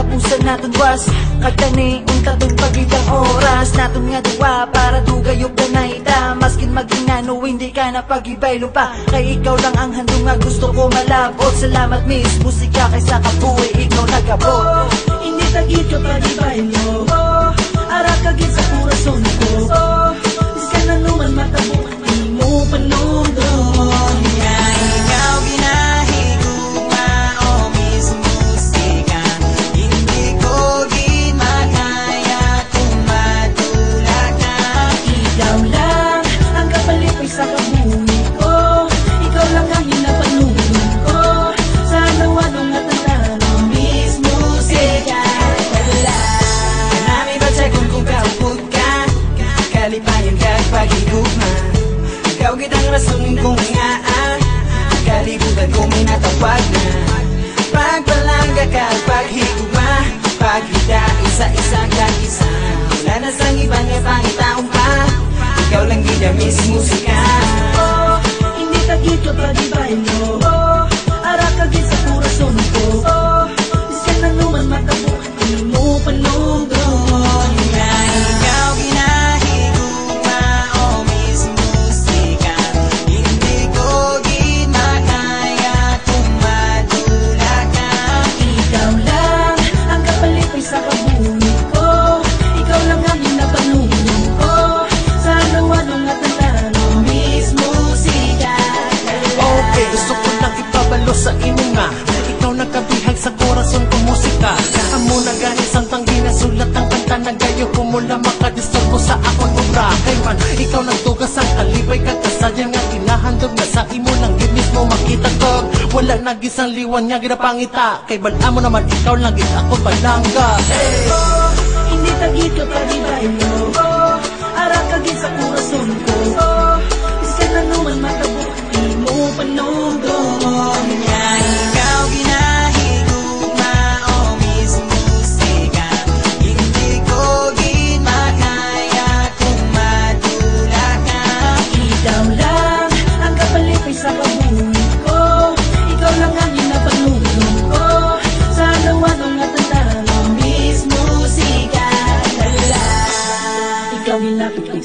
katapusan naton was kagtani unta dong pagidang oras naton nga duwa para dugayog na ita maskin magingano hindi ka na pag-ibay lupa kay ikaw lang ang handong nga gusto ko malabot. Salamat miss musika kaysa kabuhi ikaw nagabot. Hindi tagit ka pag-ibay mo ara kagit sa kurason ko iska na numan matabo di mo panungdon. Ikaw ginahigugma o miss musika hindi ko ginmakaya kung matulak na. Ikaw lang ang kapalipay sa kabuhi ko ikaw lang ang hinapanungdon ko sa nawanong at ang miss musika. Kanami ba sa kung kaupod ka kalipayan ka pag-igugma ikaw gitang rason kong nga kalibutan kong minatawag na pagpalangga ka paghigugma paghida isa-isa kag isa wala na sang ibang pangitaon pa ikaw lang gida miss musika. Hindi tagit ka pag-ibay mo ara kagit sa kurason ko iska na numan matabo di mo panungdon. Ikaw ginahigugma o miss musika hindi ko ginmakaya kung matulak ka. Ikaw lang ang kapalipay sa kabuhi ko ikaw lang ang hinapanungdon ko sa nawanong at ang miss musika. Okay, gusto ko lang ipabalo sa imo nga ikaw nagkabihag sa korason ko musika amo nagahis ang tanggi na sulat ang kanta nagayo ko mula makadisturbo sa akong obra kay man ikaw nagtugas ang kalipay kagkasadyan nga ginahandog na sa imo lang gid mismo makita ko wala nagisang liwan nga ginapangita kay bala mo naman ikaw lang gid ako balangga. Hindi tagit ka pag-ibay mo ara kagit sa kurason ko iska na numan matabo di mo panungdon. Ikaw ginahigugma o miss musika hindi ko ginmakaya kung matulak ka. Ikaw lang ang kapalipay sa kabuhi ko ikaw lang ang hinapanungdon ko sa nawanong at ang miss musika. Ikaw ginapit ko